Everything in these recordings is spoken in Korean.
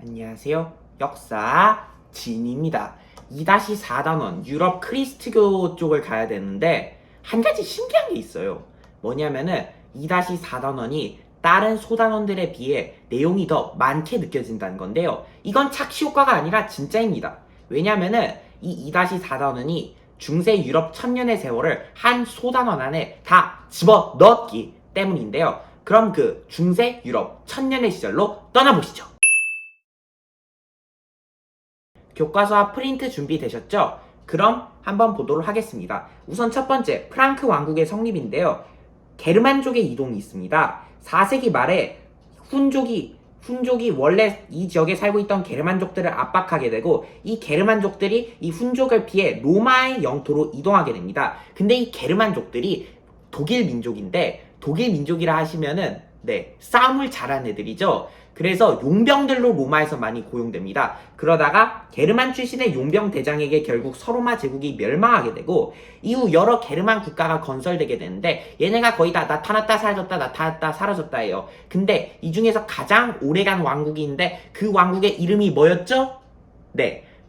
안녕하세요. 역사 진입니다. 2-4단원 유럽 크리스트교 쪽을 가야 되는데 한 가지 신기한 게 있어요. 뭐냐면은 2-4단원이 다른 소단원들에 비해 내용이 더 많게 느껴진다는 건데요. 이건 착시 효과가 아니라 진짜입니다. 왜냐면은 이 2-4단원이 중세 유럽 천년의 세월을 한 소단원 안에 다 집어넣었기 때문인데요. 그럼 그 중세 유럽 천년의 시절로 떠나보시죠. 교과서와 프린트 준비되셨죠? 그럼 한번 보도록 하겠습니다. 우선 첫 번째, 프랑크 왕국의 성립인데요. 게르만족의 이동이 있습니다. 4세기 말에 훈족이 원래 이 지역에 살고 있던 게르만족들을 압박하게 되고 이 게르만족들이 이 훈족을 피해 로마의 영토로 이동하게 됩니다. 근데 이 게르만족들이 독일 민족인데 독일 민족이라 하시면은 싸움을 잘하는 애들이죠. 그래서 용병들로 로마에서 많이 고용됩니다. 그러다가 게르만 출신의 용병 대장에게 결국 서로마 제국이 멸망하게 되고 이후 여러 게르만 국가가 건설되게 되는데 얘네가 거의 다 나타났다 사라졌다 나타났다 사라졌다예요. 근데 이 중에서 가장 오래간 왕국이 있는데 그 왕국의 이름이 뭐였죠?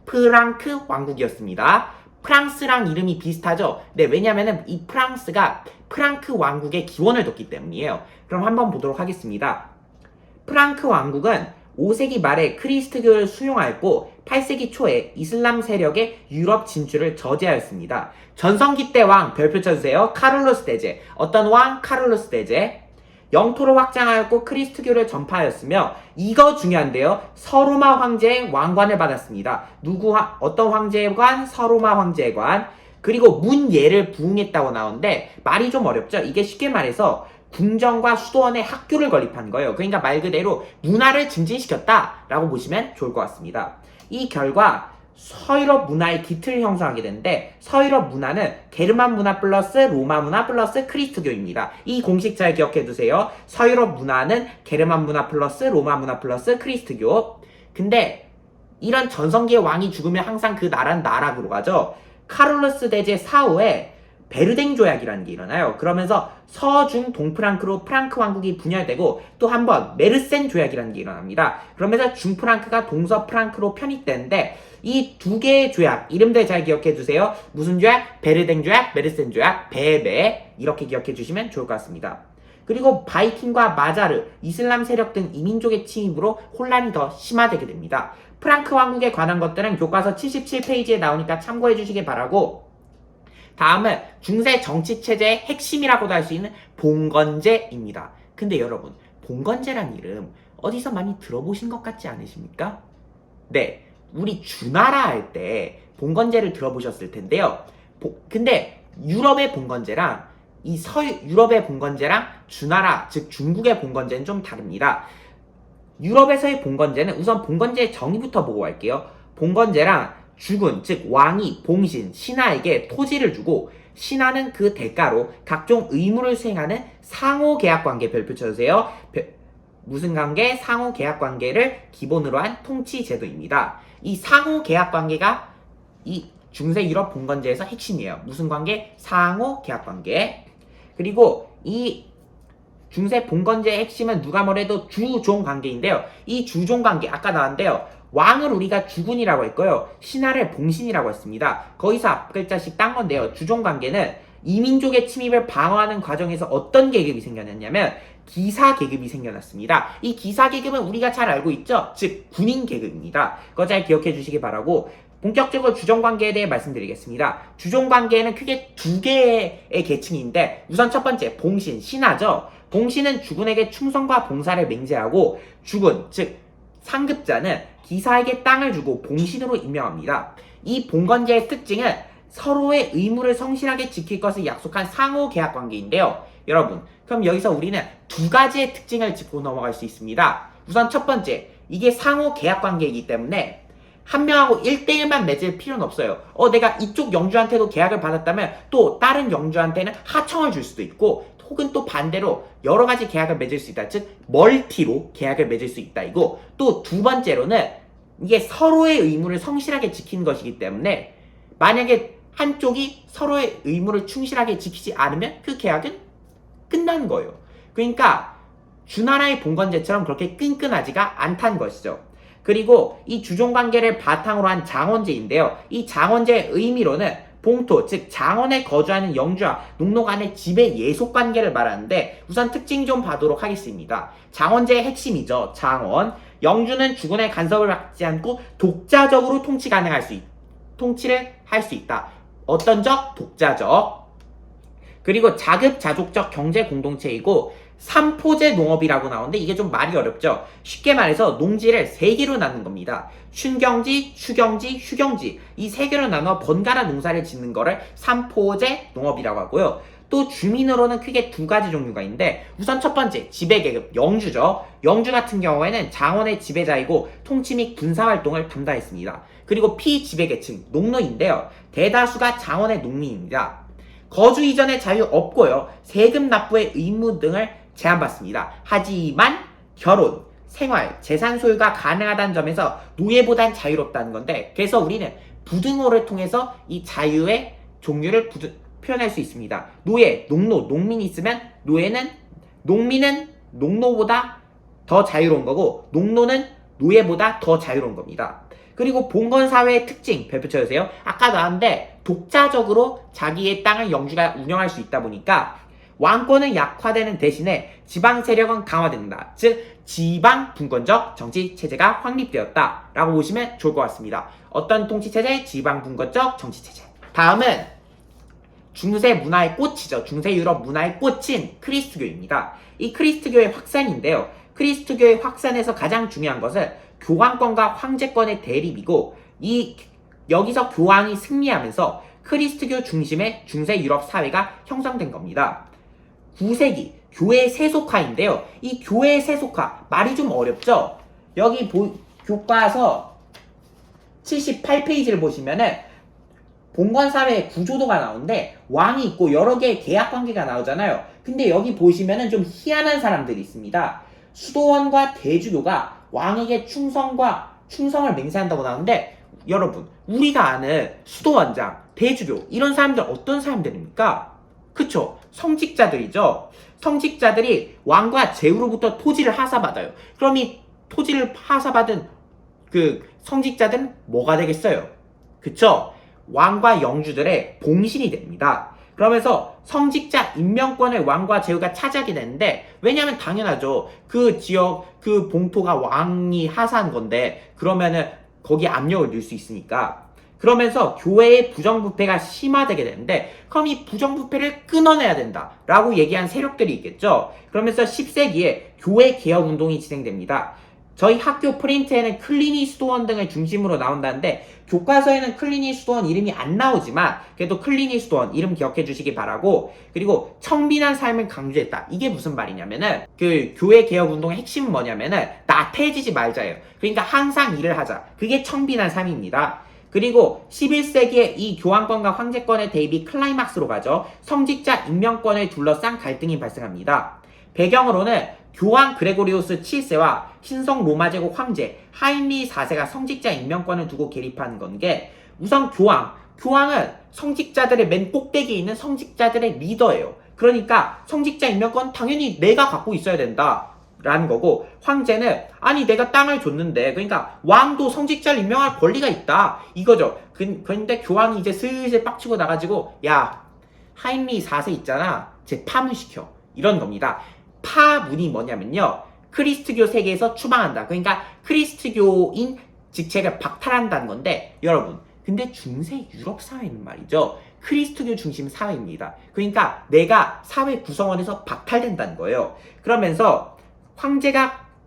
프랑크 왕국이었습니다. 프랑스랑 이름이 비슷하죠? 왜냐면은 이 프랑스가 프랑크 왕국의 기원을 뒀기 때문이에요. 그럼 한번 보도록 하겠습니다. 프랑크 왕국은 5세기 말에 크리스트교를 수용하였고 8세기 초에 이슬람 세력의 유럽 진출을 저지하였습니다. 전성기 때 왕 별표 쳐주세요. 카를로스 대제. 어떤 왕? 카를로스 대제. 영토를 확장하였고 크리스트교를 전파하였으며 이거 중요한데요. 서로마 황제의 왕관을 받았습니다. 어떤 황제의 관? 서로마 황제의 관. 그리고 문예를 부응했다고 나오는데 말이 좀 어렵죠. 이게 쉽게 말해서 궁정과 수도원에 학교를 건립한 거예요. 그러니까 말 그대로 문화를 증진시켰다라고 보시면 좋을 것 같습니다. 이 결과 서유럽 문화의 기틀을 형성하게 되는데 서유럽 문화는 게르만 문화 플러스 로마 문화 플러스 크리스트교입니다. 이 공식 잘 기억해 두세요. 서유럽 문화는 게르만 문화 플러스 로마 문화 플러스 크리스트교. 근데 이런 전성기의 왕이 죽으면 항상 그 나라는 나락으로 가죠. 카를로스 대제 사후에 베르댕 조약이라는 게 일어나요. 그러면서 서중 동프랑크로 프랑크 왕국이 분열되고 또 한 번 메르센 조약이라는 게 일어납니다. 그러면서 중프랑크가 동서프랑크로 편입되는데 이 두 개의 조약 이름들 잘 기억해 주세요. 무슨 조약? 베르댕 조약, 메르센 조약, 베베 이렇게 기억해 주시면 좋을 것 같습니다. 그리고 바이킹과 마자르, 이슬람 세력 등 이민족의 침입으로 혼란이 더 심화되게 됩니다. 프랑크 왕국에 관한 것들은 교과서 77페이지에 나오니까 참고해 주시기 바라고 다음은 중세 정치체제의 핵심이라고도 할 수 있는 봉건제입니다. 근데 여러분, 봉건제란 이름 어디서 많이 들어보신 것 같지 않으십니까? 우리 주나라 할 때 봉건제를 들어보셨을 텐데요. 근데 유럽의 봉건제랑 유럽의 봉건제랑 주나라, 즉 중국의 봉건제는 좀 다릅니다. 유럽에서의 봉건제는 우선 봉건제의 정의부터 보고 갈게요. 봉건제랑 주군, 즉 왕이 봉신, 신하에게 토지를 주고 신하는 그 대가로 각종 의무를 수행하는 상호계약관계 별표 쳐주세요. 무슨 관계? 상호계약관계를 기본으로 한 통치제도입니다. 이 상호계약관계가 이 중세 유럽 봉건제에서 핵심이에요. 무슨 관계? 상호계약관계. 그리고 이 중세 봉건제의 핵심은 누가 뭐래도 주종관계인데요. 이 주종관계 아까 나왔는데요. 왕을 우리가 주군이라고 했고요. 신하를 봉신이라고 했습니다. 거기서 앞글자씩 딴 건데요. 주종관계는 이민족의 침입을 방어하는 과정에서 어떤 계급이 생겨났냐면 기사 계급이 생겨났습니다. 이 기사 계급은 우리가 잘 알고 있죠? 즉 군인 계급입니다. 그거 잘 기억해 주시기 바라고 본격적으로 주종관계에 대해 말씀드리겠습니다. 주종관계에는 크게 두 개의 계층인데 우선 첫 번째 봉신, 신하죠. 봉신은 주군에게 충성과 봉사를 맹세하고 주군, 즉 상급자는 기사에게 땅을 주고 봉신으로 임명합니다. 이 봉건제의 특징은 서로의 의무를 성실하게 지킬 것을 약속한 상호계약관계인데요. 여러분, 그럼 여기서 우리는 두 가지의 특징을 짚고 넘어갈 수 있습니다. 우선 첫 번째, 이게 상호계약관계이기 때문에 한 명하고 1대1만 맺을 필요는 없어요. 내가 이쪽 영주한테도 계약을 받았다면 또 다른 영주한테는 하청을 줄 수도 있고 혹은 또 반대로 여러 가지 계약을 맺을 수 있다. 즉 멀티로 계약을 맺을 수 있다. 이고 또 두 번째로는 이게 서로의 의무를 성실하게 지키는 것이기 때문에 만약에 한쪽이 서로의 의무를 충실하게 지키지 않으면 그 계약은 끝나는 거예요. 그러니까 주나라의 봉건제처럼 그렇게 끈끈하지가 않다는 것이죠. 그리고 이 주종관계를 바탕으로 한 장원제인데요. 이 장원제의 의미로는 봉토, 즉 장원에 거주하는 영주와 농노 간의 지배 예속 관계를 말하는데 우선 특징 좀 봐도록 하겠습니다. 장원제의 핵심이죠. 장원. 영주는 주군의 간섭을 받지 않고 독자적으로 통치를 할 수 있다. 어떤 적? 독자적. 그리고 자급자족적 경제 공동체이고 삼포제 농업이라고 나오는데 이게 좀 말이 어렵죠. 쉽게 말해서 농지를 세 개로 나눈 겁니다. 춘경지, 추경지, 휴경지 이 세 개로 나눠 번갈아 농사를 짓는 거를 삼포제 농업이라고 하고요. 또 주민으로는 크게 두 가지 종류가 있는데 우선 첫 번째 지배계급 영주죠. 영주 같은 경우에는 장원의 지배자이고 통치 및 군사활동을 담당했습니다. 그리고 피지배계층 농노인데요. 대다수가 장원의 농민입니다. 거주 이전의 자유 없고요. 세금 납부의 의무 등을 제한받습니다. 하지만 결혼, 생활, 재산 소유가 가능하다는 점에서 노예보단 자유롭다는 건데 그래서 우리는 부등호를 통해서 이 자유의 종류를 표현할 수 있습니다. 노예, 농노, 농민이 있으면 농민은 농노보다 더 자유로운 거고 농노는 노예보다 더 자유로운 겁니다. 그리고 봉건사회의 특징 별표쳐주세요. 아까 나왔는데 독자적으로 자기의 땅을 영주가 운영할 수 있다 보니까 왕권은 약화되는 대신에 지방 세력은 강화된다. 즉 지방 분권적 정치 체제가 확립되었다 라고 보시면 좋을 것 같습니다. 어떤 통치 체제? 지방 분권적 정치 체제. 다음은 중세 문화의 꽃이죠. 중세 유럽 문화의 꽃인 크리스트교입니다. 이 크리스트교의 확산인데요. 크리스트교의 확산에서 가장 중요한 것은 교황권과 황제권의 대립이고 여기서 교황이 승리하면서 크리스트교 중심의 중세 유럽 사회가 형성된 겁니다. 9세기 교회 세속화인데요. 이 교회 세속화 말이 좀 어렵죠? 여기 교과서 78페이지를 보시면은 봉건사회의 구조도가 나오는데 왕이 있고 여러 개의 계약관계가 나오잖아요. 근데 여기 보시면은 좀 희한한 사람들이 있습니다. 수도원과 대주교가 왕에게 충성을 맹세한다고 나오는데 여러분 우리가 아는 수도원장, 대주교 이런 사람들 어떤 사람들입니까? 그쵸? 성직자들이죠. 성직자들이 왕과 제후로부터 토지를 하사받아요. 그럼 이 토지를 하사받은 그 성직자들은 뭐가 되겠어요? 그쵸? 왕과 영주들의 봉신이 됩니다. 그러면서 성직자 임명권을 왕과 제후가 차지하게 되는데 왜냐하면 당연하죠. 그 지역 그 봉토가 왕이 하사한 건데 그러면은 거기에 압력을 넣을 수 있으니까 그러면서 교회의 부정부패가 심화되게 되는데 그럼 이 부정부패를 끊어내야 된다 라고 얘기한 세력들이 있겠죠. 그러면서 10세기에 교회 개혁운동이 진행됩니다. 저희 학교 프린트에는 클리니 수도원 등을 중심으로 나온다는데 교과서에는 클리니 수도원 이름이 안 나오지만 그래도 클리니 수도원 이름 기억해 주시기 바라고 그리고 청빈한 삶을 강조했다. 이게 무슨 말이냐면은 그 교회 개혁 운동의 핵심은 뭐냐면은 나태해지지 말자예요. 그러니까 항상 일을 하자. 그게 청빈한 삶입니다. 그리고 11세기에 이 교황권과 황제권의 대립이 클라이막스로 가죠. 성직자 임명권을 둘러싼 갈등이 발생합니다. 배경으로는 교황 그레고리우스 7세와 신성 로마제국 황제 하인리 4세가 성직자 임명권을 두고 개립한 건게 우선 교황은 성직자들의 맨 꼭대기에 있는 성직자들의 리더예요. 그러니까 성직자 임명권 당연히 내가 갖고 있어야 된다 라는 거고 황제는 아니 내가 땅을 줬는데 그러니까 왕도 성직자를 임명할 권리가 있다 이거죠. 그런데 교황이 이제 슬슬 빡치고 나가지고 야 하인리 4세 있잖아 쟤 파문시켜 이런 겁니다. 파문이 뭐냐면요. 크리스트교 세계에서 추방한다. 그러니까 크리스트교인 직책을 박탈한다는 건데 여러분 근데 중세 유럽 사회는 말이죠. 크리스트교 중심 사회입니다. 그러니까 내가 사회 구성원에서 박탈된다는 거예요. 그러면서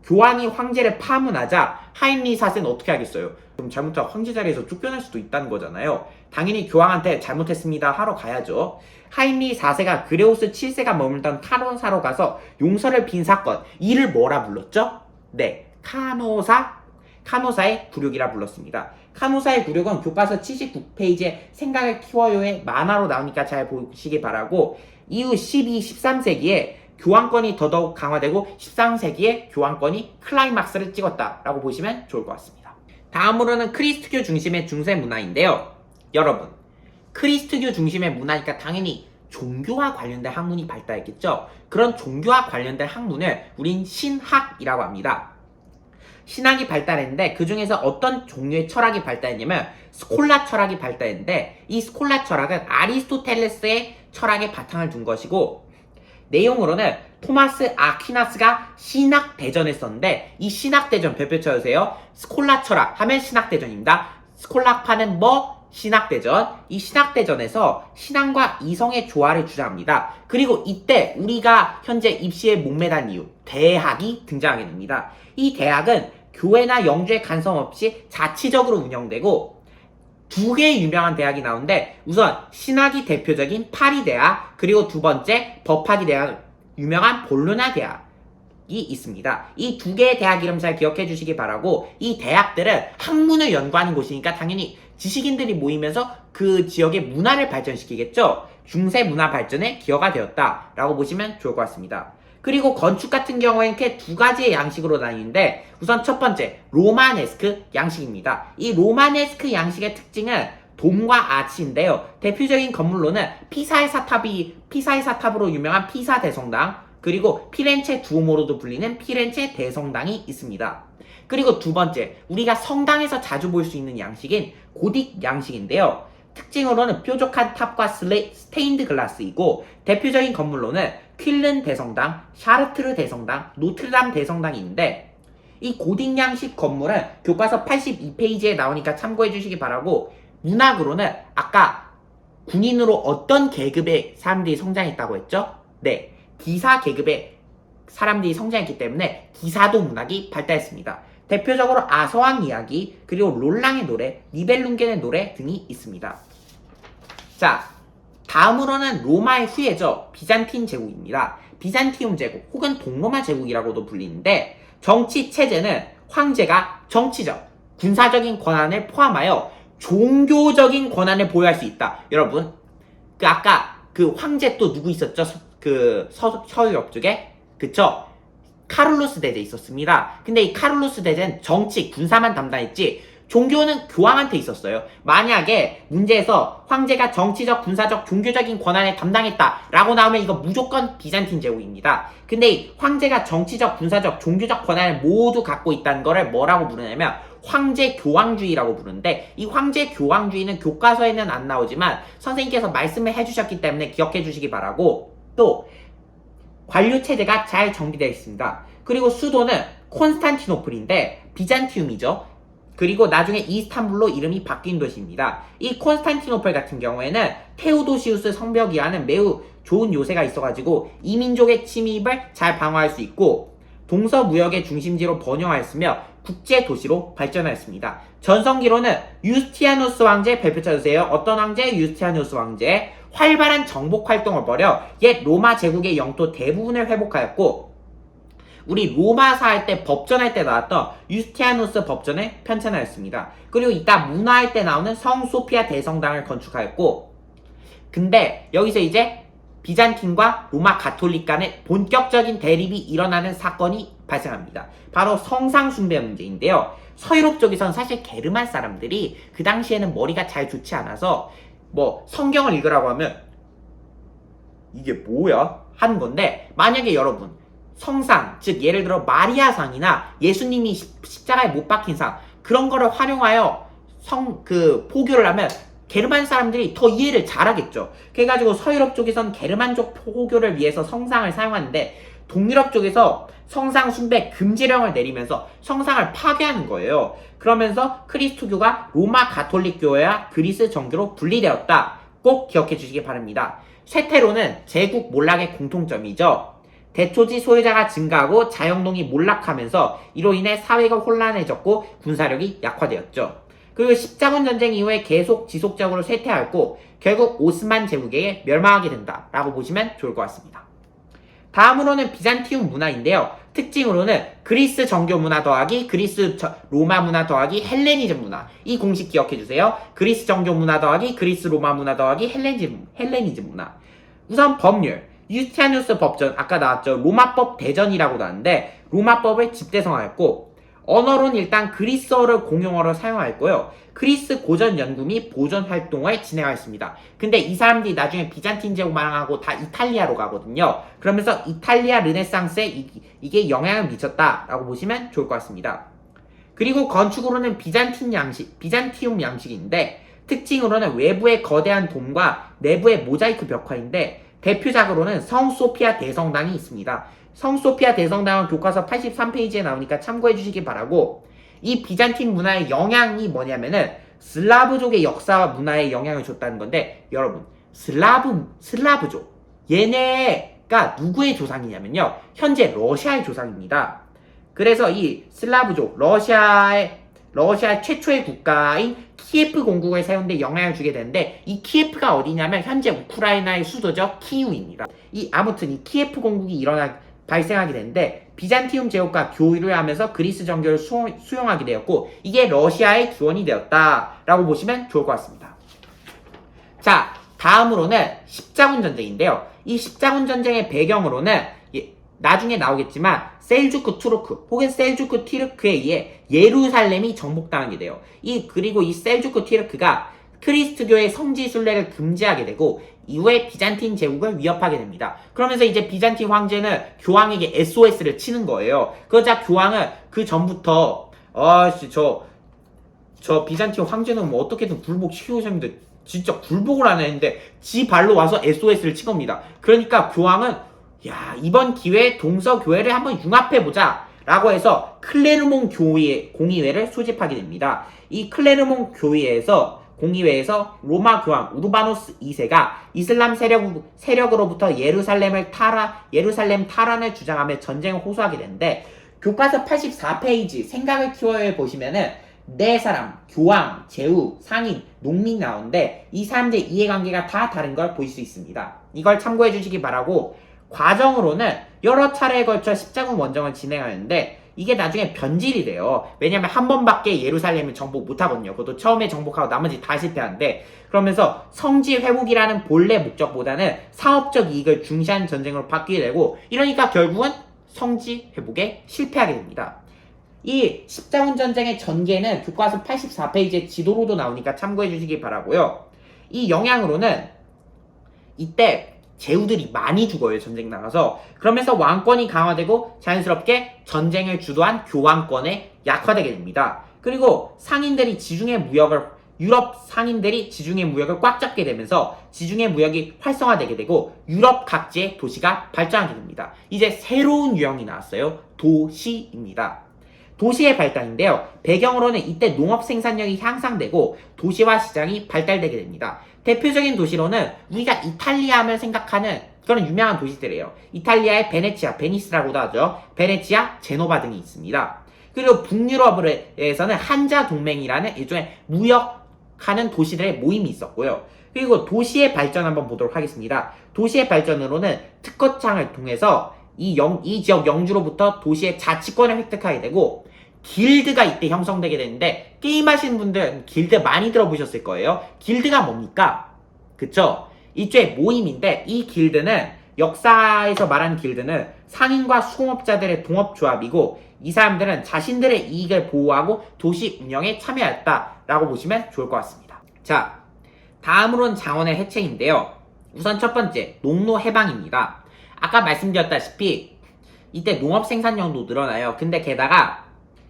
교황이 황제를 파문하자 하인리 4세는 어떻게 하겠어요? 그럼 잘못하면 황제 자리에서 쫓겨날 수도 있다는 거잖아요. 당연히 교황한테 잘못했습니다 하러 가야죠. 하인리 4세가 그레오스 7세가 머물던 카노사로 가서 용서를 빈 사건 이를 뭐라 불렀죠? 네, 카노사의 굴욕이라 불렀습니다. 카노사의 굴욕은 교과서 79페이지에 생각을 키워요의 만화로 나오니까 잘 보시기 바라고 이후 12, 13세기에 교황권이 더더욱 강화되고 13세기에 교황권이 클라이막스를 찍었다라고 보시면 좋을 것 같습니다. 다음으로는 크리스트교 중심의 중세 문화인데요. 여러분 크리스트교 중심의 문화니까 당연히 종교와 관련된 학문이 발달했겠죠. 그런 종교와 관련된 학문을 우린 신학이라고 합니다. 신학이 발달했는데 그 중에서 어떤 종류의 철학이 발달했냐면 스콜라 철학이 발달했는데 이 스콜라 철학은 아리스토텔레스의 철학에 바탕을 둔 것이고 내용으로는 토마스 아퀴나스가 신학대전을 썼는데 이 신학대전 별표 쳐주세요. 스콜라 철학 하면 신학대전입니다. 스콜라파는 뭐? 신학대전. 이 신학대전에서 신앙과 이성의 조화를 주장합니다. 그리고 이때 우리가 현재 입시에 목매단 이유 대학이 등장하게 됩니다. 이 대학은 교회나 영주의 간섭 없이 자치적으로 운영되고 두 개의 유명한 대학이 나오는데 우선 신학이 대표적인 파리대학 그리고 두 번째 법학이 대학 유명한 볼로냐 대학이 있습니다. 이 두 개의 대학 이름 잘 기억해 주시기 바라고 이 대학들은 학문을 연구하는 곳이니까 당연히 지식인들이 모이면서 그 지역의 문화를 발전시키겠죠. 중세 문화 발전에 기여가 되었다라고 보시면 좋을 것 같습니다. 그리고 건축 같은 경우에는 이렇게 두 가지의 양식으로 나뉘는데 우선 첫 번째 로마네스크 양식입니다. 이 로마네스크 양식의 특징은 돔과 아치인데요. 대표적인 건물로는 피사의 사탑으로 유명한 피사 대성당 그리고 피렌체 두오모로도 불리는 피렌체 대성당이 있습니다. 그리고 두 번째 우리가 성당에서 자주 볼 수 있는 양식인 고딕 양식인데요. 특징으로는 뾰족한 탑과 스테인드 글라스이고 대표적인 건물로는 퀼른 대성당, 샤르트르 대성당, 노트르담 대성당이 있는데 이 고딕 양식 건물은 교과서 82페이지에 나오니까 참고해 주시기 바라고 문학으로는 아까 군인으로 어떤 계급의 사람들이 성장했다고 했죠? 네, 기사 계급의 사람들이 성장했기 때문에 기사도 문학이 발달했습니다. 대표적으로 아서왕 이야기, 그리고 롤랑의 노래, 니벨룽겐의 노래 등이 있습니다. 자, 다음으로는 로마의 후예죠. 비잔틴 제국입니다. 비잔티움 제국 혹은 동로마 제국이라고도 불리는데 정치 체제는 황제가 정치적, 군사적인 권한을 포함하여 종교적인 권한을 보유할 수 있다. 여러분, 아까 황제 또 누구 있었죠? 서유럽 쪽에? 그쵸? 카를로스 대제 있었습니다. 근데 이 카를로스 대제는 정치, 군사만 담당했지 종교는 교황한테 있었어요. 만약에 문제에서 황제가 정치적, 군사적, 종교적인 권한을 담당했다라고 나오면 이거 무조건 비잔틴 제국입니다. 근데 이 황제가 정치적, 군사적, 종교적 권한을 모두 갖고 있다는 거를 뭐라고 부르냐면 황제 교황주의라고 부르는데 이 황제 교황주의는 교과서에는 안 나오지만 선생님께서 말씀을 해주셨기 때문에 기억해 주시기 바라고 또 관료체제가 잘 정비되어 있습니다. 그리고 수도는 콘스탄티노플인데 비잔티움이죠. 그리고 나중에 이스탄불로 이름이 바뀐 도시입니다. 이 콘스탄티노플 같은 경우에는 테오도시우스 성벽이라는 매우 좋은 요새가 있어가지고 이민족의 침입을 잘 방어할 수 있고 동서무역의 중심지로 번영하였으며 국제도시로 발전하였습니다. 전성기로는 유스티아누스 왕제 발표 쳐주세요. 어떤 왕제? 유스티아누스 왕제. 활발한 정복 활동을 벌여 옛 로마 제국의 영토 대부분을 회복하였고 우리 로마사 할 때 법전할 때 나왔던 유스티아누스 법전을 편찬하였습니다. 그리고 이따 문화할 때 나오는 성 소피아 대성당을 건축하였고 근데 여기서 이제 비잔틴과 로마 가톨릭 간의 본격적인 대립이 일어나는 사건이 발생합니다. 바로 성상 숭배 문제인데요. 서유럽 쪽에서는 사실 게르만 사람들이 그 당시에는 머리가 잘 좋지 않아서 뭐 성경을 읽으라고 하면 이게 뭐야? 하는 건데 만약에 여러분 성상, 즉 예를 들어 마리아상이나 예수님이 십자가에 못 박힌 상 그런 거를 활용하여 포교를 하면 게르만 사람들이 더 이해를 잘하겠죠. 그래가지고 서유럽 쪽에서는 게르만족 포교를 위해서 성상을 사용하는데 동유럽 쪽에서 성상 숭배 금지령을 내리면서 성상을 파괴하는 거예요. 그러면서 크리스토교가 로마 가톨릭 교회와 그리스 정교로 분리되었다. 꼭 기억해 주시기 바랍니다. 쇠퇴로는 제국 몰락의 공통점이죠. 대토지 소유자가 증가하고 자영농이 몰락하면서 이로 인해 사회가 혼란해졌고 군사력이 약화되었죠. 그리고 십자군 전쟁 이후에 계속 지속적으로 쇠퇴하였고 결국 오스만 제국에게 멸망하게 된다라고 보시면 좋을 것 같습니다. 다음으로는 비잔티움 문화인데요. 특징으로는 그리스 정교 문화 더하기 그리스 로마 문화 더하기 헬레니즘 문화. 이 공식 기억해주세요. 그리스 정교 문화 더하기 그리스 로마 문화 더하기 헬레니즘 문화. 우선 법률. 유스티아누스 법전, 아까 나왔죠. 로마법 대전이라고 나왔는데 로마법을 집대성하였고 언어로는 일단 그리스어를 공용어로 사용하였고요. 그리스 고전 연구 및 보존 활동을 진행하였습니다. 근데 이 사람들이 나중에 비잔틴 제국 망하고 다 이탈리아로 가거든요. 그러면서 이탈리아 르네상스에 이게 영향을 미쳤다라고 보시면 좋을 것 같습니다. 그리고 건축으로는 비잔티움 양식인데 특징으로는 외부의 거대한 돔과 내부의 모자이크 벽화인데 대표작으로는 성 소피아 대성당이 있습니다. 성 소피아 대성당은 교과서 83페이지에 나오니까 참고해 주시기 바라고, 이 비잔틴 문화의 영향이 뭐냐면은 슬라브족의 역사와 문화에 영향을 줬다는 건데, 여러분 슬라브족 얘네가 누구의 조상이냐면요, 현재 러시아의 조상입니다. 그래서 이 슬라브족 러시아 최초의 국가인 키예프 공국에 세운데 영향을 주게 되는데, 이 키예프가 어디냐면 현재 우크라이나의 수도죠. 키우입니다. 아무튼 이 키예프 공국이 발생하게 되는데 비잔티움 제국과 교류를 하면서 그리스 정교를 수용하게 되었고, 이게 러시아의 기원이 되었다라고 보시면 좋을 것 같습니다. 자, 다음으로는 십자군 전쟁인데요. 이 십자군 전쟁의 배경으로는 나중에 나오겠지만 셀주크 투르크 혹은 셀주크 티르크에 의해 예루살렘이 정복당하게 돼요. 그리고 이 셀주크 티르크가 크리스트교의 성지 순례를 금지하게 되고 이후에 비잔틴 제국을 위협하게 됩니다. 그러면서 이제 비잔틴 황제는 교황에게 SOS를 치는 거예요. 그러자 교황은 그 전부터 저 비잔틴 황제는 뭐 어떻게든 굴복시키고 싶은데 진짜 굴복을 안 했는데 지 발로 와서 SOS를 친 겁니다. 그러니까 교황은 이번 기회에 동서교회를 한번 융합해보자 라고 해서 클레르몬 공의회를 소집하게 됩니다. 이 클레르몬 공의회에서 로마 교황 우르바노스 2세가 이슬람 세력으로부터 예루살렘 탈환을 주장하며 전쟁을 호소하게 되는데, 교과서 84페이지 생각을 키워에 보시면은 네 사람, 교황, 제후, 상인, 농민 나오는데 이 사람들의 이해관계가 다 다른 걸 볼 수 있습니다. 이걸 참고해 주시기 바라고, 과정으로는 여러 차례에 걸쳐 십자군 원정을 진행하는데 이게 나중에 변질이 돼요. 왜냐면 한 번밖에 예루살렘을 정복 못하거든요. 그것도 처음에 정복하고 나머지 다 실패하는데, 그러면서 성지 회복이라는 본래 목적보다는 사업적 이익을 중시한 전쟁으로 바뀌게 되고, 이러니까 결국은 성지 회복에 실패하게 됩니다. 이 십자군 전쟁의 전개는 교과서 84페이지의 지도로도 나오니까 참고해 주시기 바라고요. 이 영향으로는 이때 제후들이 많이 죽어요, 전쟁 나가서. 그러면서 왕권이 강화되고 자연스럽게 전쟁을 주도한 교황권에 약화되게 됩니다. 그리고 유럽 상인들이 지중해 무역을 꽉 잡게 되면서 지중해 무역이 활성화되게 되고 유럽 각지의 도시가 발전하게 됩니다. 이제 새로운 유형이 나왔어요. 도시입니다. 도시의 발달인데요. 배경으로는 이때 농업 생산력이 향상되고 도시화 시장이 발달되게 됩니다. 대표적인 도시로는 우리가 이탈리아 하면 생각하는 그런 유명한 도시들이에요. 이탈리아의 베니스라고도 하죠. 베네치아, 제노바 등이 있습니다. 그리고 북유럽에서는 한자 동맹이라는 일종의 무역하는 도시들의 모임이 있었고요. 그리고 도시의 발전 한번 보도록 하겠습니다. 도시의 발전으로는 특허청을 통해서 이 지역 영주로부터 도시의 자치권을 획득하게 되고, 길드가 이때 형성되게 되는데, 게임하시는 분들은 길드 많이 들어보셨을 거예요. 길드가 뭡니까? 그쵸? 일종의 모임인데, 이 길드는 역사에서 말하는 길드는 상인과 수공업자들의 동업조합이고, 이 사람들은 자신들의 이익을 보호하고 도시 운영에 참여했다라고 보시면 좋을 것 같습니다. 자, 다음으로는 장원의 해체인데요. 우선 첫 번째, 농노 해방입니다. 아까 말씀드렸다시피 이때 농업 생산량도 늘어나요. 근데 게다가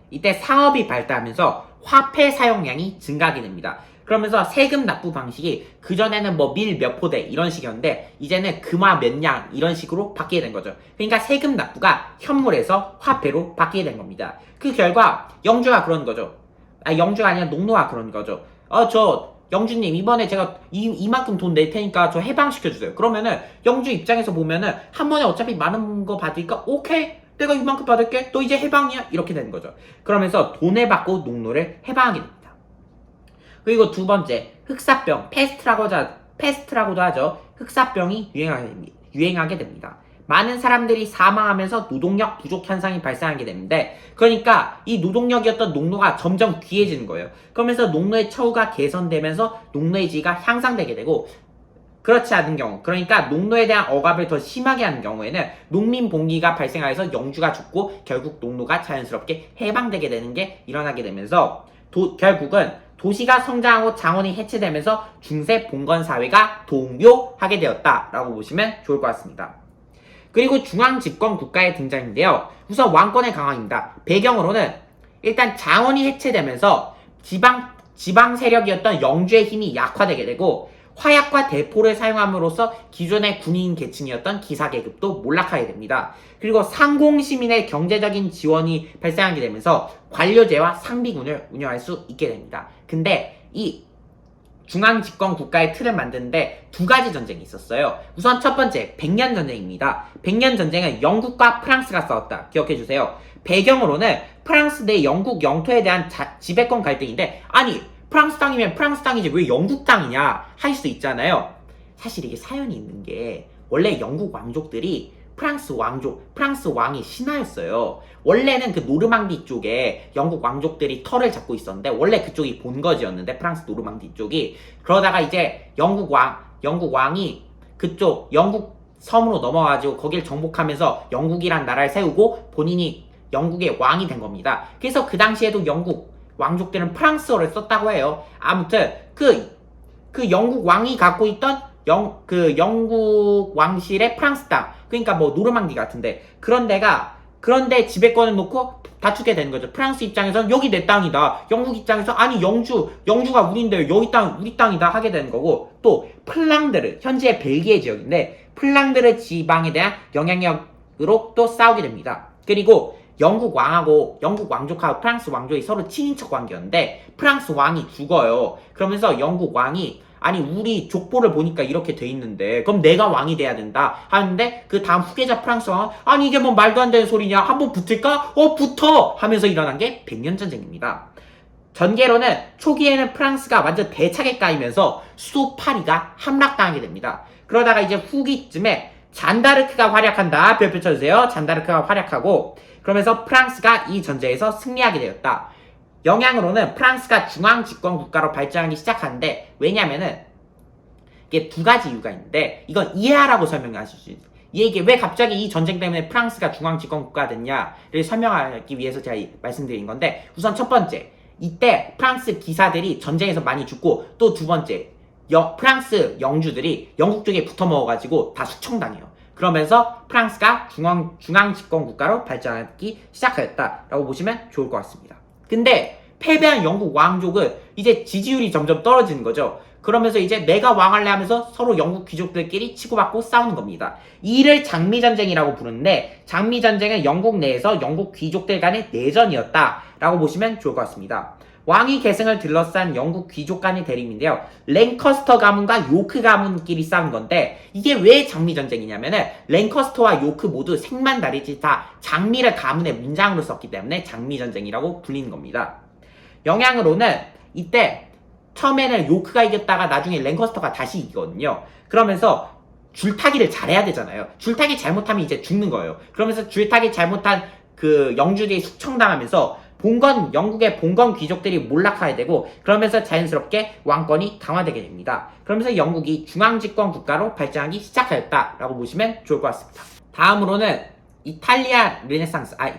이때 상업이 발달하면서 화폐 사용량이 증가하게 됩니다. 그러면서 세금 납부 방식이 그전에는 뭐 밀 몇 포대 이런 식이었는데 이제는 금화 몇 냥 이런 식으로 바뀌게 된 거죠. 그러니까 세금 납부가 현물에서 화폐로 바뀌게 된 겁니다. 그 결과 영주가 그런 거죠. 영주가 아니라 농노가 그런 거죠. 영주님 이번에 제가 이만큼 돈 낼 테니까 저 해방시켜주세요. 그러면은 영주 입장에서 보면은 한 번에 어차피 많은 거 받으니까 오케이 내가 이만큼 받을게 너 이제 해방이야 이렇게 되는 거죠. 그러면서 돈을 받고 농노를 해방하게 됩니다. 그리고 두 번째, 흑사병 패스트라고도 하죠. 흑사병이 유행하게 됩니다. 많은 사람들이 사망하면서 노동력 부족 현상이 발생하게 되는데, 그러니까 이 노동력이었던 농노가 점점 귀해지는 거예요. 그러면서 농노의 처우가 개선되면서 농노의 지위가 향상되게 되고, 그렇지 않은 경우, 그러니까 농노에 대한 억압을 더 심하게 하는 경우에는 농민 봉기가 발생하여서 영주가 죽고 결국 농노가 자연스럽게 해방되게 되는 게 일어나게 되면서 결국은 도시가 성장하고 장원이 해체되면서 중세 봉건 사회가 동요하게 되었다라고 보시면 좋을 것 같습니다. 그리고 중앙집권 국가의 등장인데요. 우선 왕권의 강화입니다. 배경으로는 일단 자원이 해체되면서 지방 세력이었던 영주의 힘이 약화되게 되고 화약과 대포를 사용함으로써 기존의 군인 계층이었던 기사 계급도 몰락하게 됩니다. 그리고 상공시민의 경제적인 지원이 발생하게 되면서 관료제와 상비군을 운영할 수 있게 됩니다. 근데 이 중앙집권 국가의 틀을 만드는데 두 가지 전쟁이 있었어요. 우선 첫 번째, 백년전쟁입니다. 백년전쟁은 영국과 프랑스가 싸웠다. 기억해주세요. 배경으로는 프랑스 내 영국 영토에 대한 지배권 갈등인데, 아니 프랑스 땅이면 프랑스 땅이지 왜 영국 땅이냐 할 수 있잖아요. 사실 이게 사연이 있는 게 원래 영국 왕족들이 프랑스 왕이 신하였어요. 원래는 그 노르망디 쪽에 영국 왕족들이 털을 잡고 있었는데 원래 그쪽이 본거지였는데 프랑스 노르망디 쪽이 그러다가 이제 영국 왕이 그쪽 영국 섬으로 넘어가지고 거길 정복하면서 영국이란 나라를 세우고 본인이 영국의 왕이 된 겁니다. 그래서 그 당시에도 영국 왕족들은 프랑스어를 썼다고 해요. 아무튼 그 영국 왕이 갖고 있던 영국 왕실의 프랑스 땅, 그러니까 뭐 노르망디 같은데 그런데 지배권을 놓고 다투게 되는 거죠. 프랑스 입장에서는 여기 내 땅이다. 영국 입장에서 아니 영주가 우린데 여기 땅 우리 땅이다 하게 되는 거고, 또 플랑드르, 현재 벨기에 지역인데 플랑드르 지방에 대한 영향력으로 또 싸우게 됩니다. 그리고 영국 왕족하고 프랑스 왕족이 서로 친인척 관계였는데 프랑스 왕이 죽어요. 그러면서 영국 왕이 아니 우리 족보를 보니까 이렇게 돼 있는데 그럼 내가 왕이 돼야 된다 하는데 그 다음 후계자 프랑스 왕은 아니 이게 뭐 말도 안 되는 소리냐, 한번 붙을까? 붙어! 하면서 일어난 게 백년전쟁입니다. 전개로는 초기에는 프랑스가 완전 대차게 까이면서 수도 파리가 함락당하게 됩니다. 그러다가 이제 후기쯤에 잔다르크가 활약한다. 별표 쳐주세요. 잔다르크가 활약하고 그러면서 프랑스가 이 전쟁에서 승리하게 되었다. 영향으로는 프랑스가 중앙 집권 국가로 발전하기 시작하는데, 왜냐면은 이게 두 가지 이유가 있는데 이건 이해하라고 설명하실 수 있어요. 이게 왜 갑자기 이 전쟁 때문에 프랑스가 중앙 집권 국가가 됐냐를 설명하기 위해서 제가 말씀드린 건데, 우선 첫 번째, 이때 프랑스 기사들이 전쟁에서 많이 죽고, 또 두 번째, 프랑스 영주들이 영국 쪽에 붙어 먹어가지고 다 숙청당해요. 그러면서 프랑스가 중앙 집권 국가로 발전하기 시작하였다라고 보시면 좋을 것 같습니다. 근데 패배한 영국 왕족은 이제 지지율이 점점 떨어지는 거죠. 그러면서 이제 내가 왕할래 하면서 서로 영국 귀족들끼리 치고받고 싸우는 겁니다. 이를 장미전쟁이라고 부르는데, 장미전쟁은 영국 내에서 영국 귀족들 간의 내전이었다라고 보시면 좋을 것 같습니다. 왕위 계승을 둘러싼 영국 귀족 간의 대립인데요. 랭커스터 가문과 요크 가문끼리 싸운 건데, 이게 왜 장미전쟁이냐면은 랭커스터와 요크 모두 색만 다르지 다 장미를 가문의 문장으로 썼기 때문에 장미전쟁이라고 불리는 겁니다. 영향으로는 이때 처음에는 요크가 이겼다가 나중에 랭커스터가 다시 이기거든요. 그러면서 줄타기를 잘해야 되잖아요. 줄타기 잘못하면 이제 죽는 거예요. 그러면서 줄타기 잘못한 그 영주들이 숙청당하면서 영국의 봉건 귀족들이 몰락하게 되고, 그러면서 자연스럽게 왕권이 강화되게 됩니다. 그러면서 영국이 중앙집권 국가로 발전하기 시작하였다라고 보시면 좋을 것 같습니다. 다음으로는 이탈리아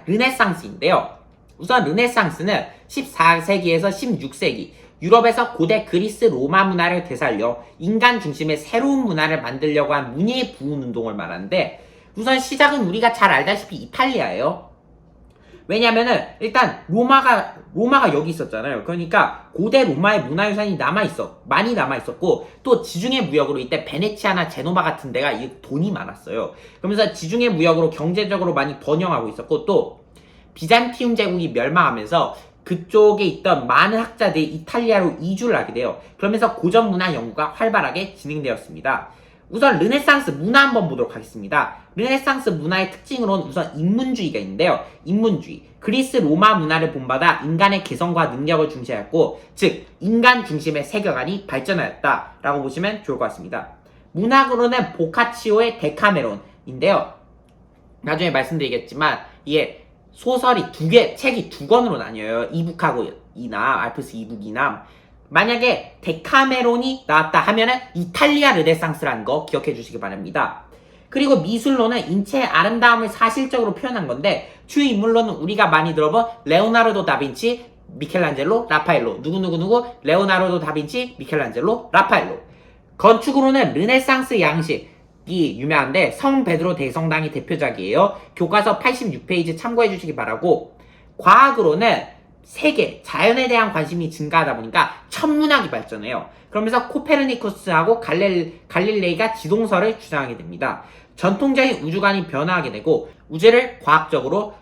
르네상스인데요. 우선 르네상스는 14세기에서 16세기 유럽에서 고대 그리스 로마 문화를 되살려 인간 중심의 새로운 문화를 만들려고 한 문예 부흥 운동을 말하는데, 우선 시작은 우리가 잘 알다시피 이탈리아예요. 왜냐면은 일단 로마가 여기 있었잖아요. 그러니까 고대 로마의 문화유산이 많이 남아있었고, 또 지중해 무역으로 이때 베네치아나 제노바 같은 데가 돈이 많았어요. 그러면서 지중해 무역으로 경제적으로 많이 번영하고 있었고, 또 비잔티움 제국이 멸망하면서 그쪽에 있던 많은 학자들이 이탈리아로 이주를 하게 돼요. 그러면서 고전 문화 연구가 활발하게 진행되었습니다. 우선 르네상스 문화 한번 보도록 하겠습니다. 르네상스 문화의 특징으로는 우선 인문주의가 있는데요. 인문주의, 그리스 로마 문화를 본받아 인간의 개성과 능력을 중시하였고, 즉 인간 중심의 세계관이 발전하였다라고 보시면 좋을 것 같습니다. 문학으로는 보카치오의 데카메론인데요. 나중에 말씀드리겠지만 이게 소설이 책이 두 권으로 나뉘어요. 이북하고 알프스 이북이남. 만약에 데카메론이 나왔다 하면은 이탈리아 르네상스라는 거 기억해 주시기 바랍니다. 그리고 미술로는 인체의 아름다움을 사실적으로 표현한 건데, 주요 인물로는 우리가 많이 들어본 레오나르도 다빈치, 미켈란젤로, 라파엘로. 누구 레오나르도 다빈치, 미켈란젤로, 라파엘로. 건축으로는 르네상스 양식이 유명한데 성 베드로 대성당이 대표작이에요. 교과서 86페이지 참고해 주시기 바라고, 과학으로는 세계, 자연에 대한 관심이 증가하다 보니까 천문학이 발전해요. 그러면서 코페르니쿠스하고 갈릴레이가 지동설을 주장하게 됩니다. 전통적인 우주관이 변화하게 되고 우주를 과학적으로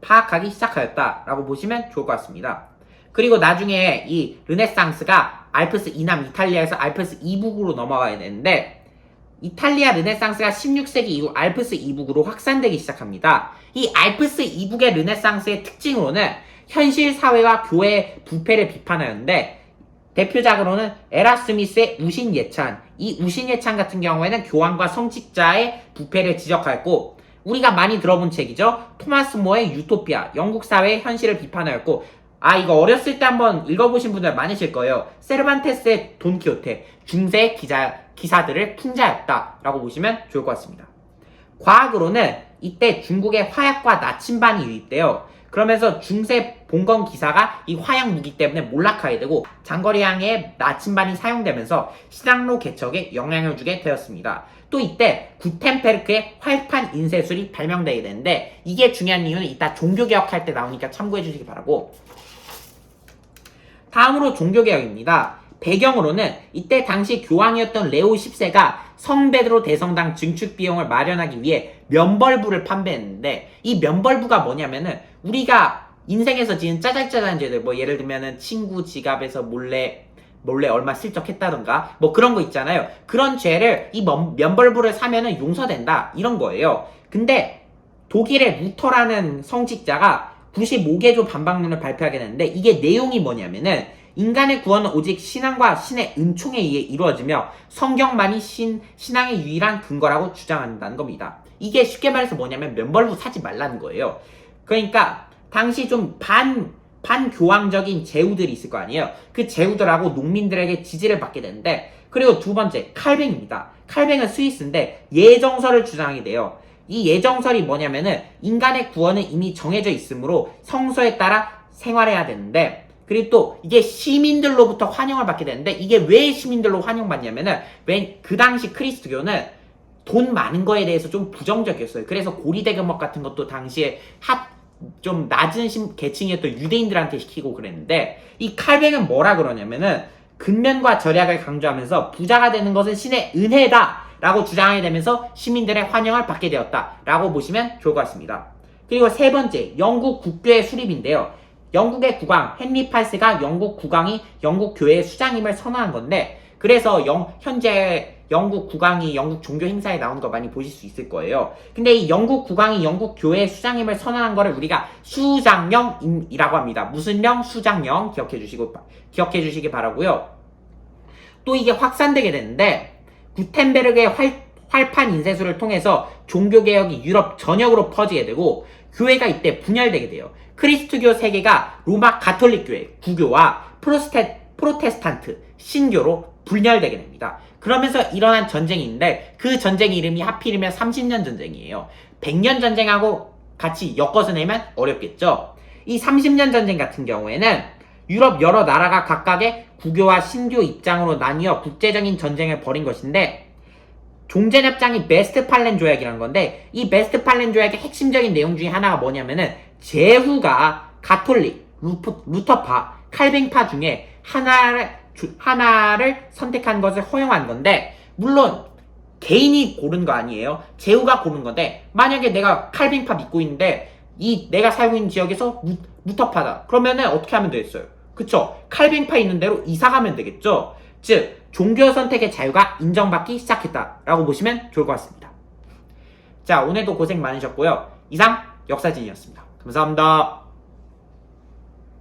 파악하기 시작하였다라고 보시면 좋을 것 같습니다. 그리고 나중에 이 르네상스가 알프스 이남 이탈리아에서 알프스 이북으로 넘어가야 되는데 이탈리아 르네상스가 16세기 이후 알프스 이북으로 확산되기 시작합니다. 이 알프스 이북의 르네상스의 특징으로는 현실 사회와 교회의 부패를 비판하였는데 대표작으로는 에라스미스의 우신예찬, 이 우신예찬 같은 경우에는 교황과 성직자의 부패를 지적하였고 우리가 많이 들어본 책이죠. 토마스 모어의 유토피아, 영국 사회의 현실을 비판하였고 이거 어렸을 때 한번 읽어보신 분들 많으실 거예요. 세르반테스의 돈키호테, 중세 기사들을 풍자했다라고 보시면 좋을 것 같습니다. 과학으로는 이때 중국의 화약과 나침반이 유입돼요. 그러면서 중세 봉건 기사가 이 화약 무기 때문에 몰락하게 되고 장거리항에 나침반이 사용되면서 신항로 개척에 영향을 주게 되었습니다. 또 이때 구텐베르크의 활판 인쇄술이 발명되게 되는데 이게 중요한 이유는 이따 종교개혁할 때 나오니까 참고해 주시기 바라고. 다음으로 종교개혁입니다. 배경으로는 이때 당시 교황이었던 레오 10세가 성베드로 대성당 증축 비용을 마련하기 위해 면벌부를 판매했는데 이 면벌부가 뭐냐면은 우리가 인생에서 지은 짜잘짜잘한 죄들 뭐 예를 들면은 친구 지갑에서 몰래 얼마 슬쩍 했다던가 뭐 그런 거 있잖아요. 그런 죄를 이 면벌부를 사면은 용서된다 이런 거예요. 근데 독일의 루터라는 성직자가 95개조 반박론을 발표하게 되는데 이게 내용이 뭐냐면은 인간의 구원은 오직 신앙과 신의 은총에 의해 이루어지며 성경만이 신앙의 유일한 근거라고 주장한다는 겁니다. 이게 쉽게 말해서 뭐냐면 면벌부 사지 말라는 거예요. 그러니까 당시 좀 반교황적인 제후들이 있을 거 아니에요. 그 제후들하고 농민들에게 지지를 받게 되는데 그리고 두 번째 칼뱅입니다. 칼뱅은 스위스인데 예정설을 주장하게 돼요. 이 예정설이 뭐냐면은 인간의 구원은 이미 정해져 있으므로 성서에 따라 생활해야 되는데 그리고 또 이게 시민들로부터 환영을 받게 되는데 이게 왜 시민들로 환영받냐면은 그 당시 크리스트교는 돈 많은 거에 대해서 좀 부정적이었어요. 그래서 고리대금업 같은 것도 당시에 좀 낮은 계층이었던 유대인들한테 시키고 그랬는데 이 칼뱅은 뭐라 그러냐면은 근면과 절약을 강조하면서 부자가 되는 것은 신의 은혜다 라고 주장하게 되면서 시민들의 환영을 받게 되었다 라고 보시면 좋을 것 같습니다. 그리고 세 번째 영국 국교의 수립인데요. 영국의 국왕 헨리 8세가 영국 국왕이 영국 교회의 수장임을 선언한 건데 그래서 현재 영국 국왕이 영국 종교 행사에 나오는 거 많이 보실 수 있을 거예요. 근데 이 영국 국왕이 영국 교회의 수장임을 선언한 거를 우리가 수장령이라고 합니다. 무슨 령? 수장령 기억해 주시기 바라고요. 또 이게 확산되게 되는데 구텐베르그의 활판 인쇄술을 통해서 종교개혁이 유럽 전역으로 퍼지게 되고 교회가 이때 분열되게 돼요. 크리스트교 세계가 로마 가톨릭 교회, 구교와 프로테스탄트, 신교로 분열되게 됩니다. 그러면서 일어난 전쟁인데 그 전쟁 이름이 하필이면 30년 전쟁이에요. 100년 전쟁하고 같이 엮어서 내면 어렵겠죠. 이 30년 전쟁 같은 경우에는 유럽 여러 나라가 각각의 구교와 신교 입장으로 나뉘어 국제적인 전쟁을 벌인 것인데 종전협정이 베스트팔렌 조약이라는 건데 이 베스트팔렌 조약의 핵심적인 내용 중에 하나가 뭐냐면은 제후가 가톨릭, 루터파, 칼뱅파 중에 하나를 선택한 것을 허용한 건데 물론 개인이 고른 거 아니에요. 제후가 고른 건데 만약에 내가 칼뱅파 믿고 있는데 내가 살고 있는 지역에서 루터파다. 그러면은 어떻게 하면 되겠어요? 그쵸? 칼뱅파 있는 대로 이사 가면 되겠죠? 즉 종교 선택의 자유가 인정받기 시작했다라고 보시면 좋을 것 같습니다. 자, 오늘도 고생 많으셨고요. 이상 역사진이었습니다. 감사합니다.